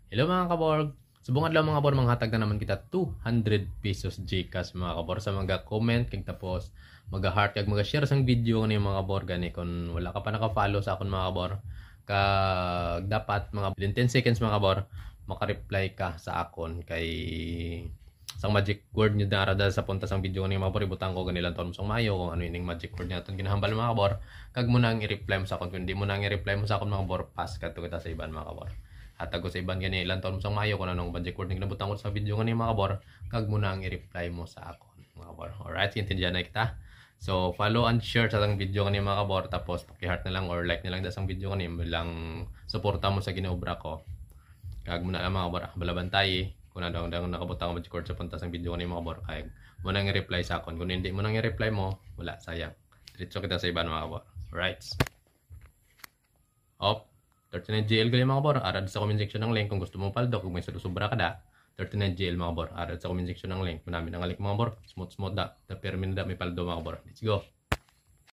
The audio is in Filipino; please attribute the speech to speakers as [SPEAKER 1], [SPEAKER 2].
[SPEAKER 1] Hello mga kaborg! Subong adlaw mga kabor, manghatag na naman kita 200 pesos GCash mga kabor sa mga comment kag tapos mag-heart kag mag-share sang video ni mga kabor gani kung wala ka pa naka-follow sa akon mga kabor kag dapat mga within 10 seconds mga kabor maka-reply ka sa akon kay sang magic word nyo narada sa punta sang video ni mga kabor ibutang ko ganilang taon sang mayo kung ano ining magic word naton ginahambal mga kabor kag mo nang i-reply mo sa akon kung hindi mo nang i-reply mo sa akon mga kabor pass kadto kita sa iban mga kabor. Hatag ko sa iban gani ilang taon mo sang mayo kung anong budget word ning nabutang ko sa video ngani mga kabor kag mo na ang i-reply mo sa akon mga kabor. Alright, intindihan na kita. So follow and share sa tang video ngani mga kabor tapos paki-heart na lang or like na lang da sang video ngani bilang suporta mo sa ginaobra ko. Kag mo na lang mga kabor balabantay kung ano daw nakabutang budget word sa punta sang video ngani mga kabor kag mo nang i-reply sa akon. Kung hindi mo nang i-reply mo, wala sayang. Diretso kita sa iban mga kabor. Alright. Op. 39GL gali mga kabor, arad sa comment section ng link kung gusto mo paldo, kung may salusubra ka da. 39GL mga kabor, arad sa comment section ng link. Manami ng link mga kabor, smooth da, na permin da may paldo mga kabor. Let's go!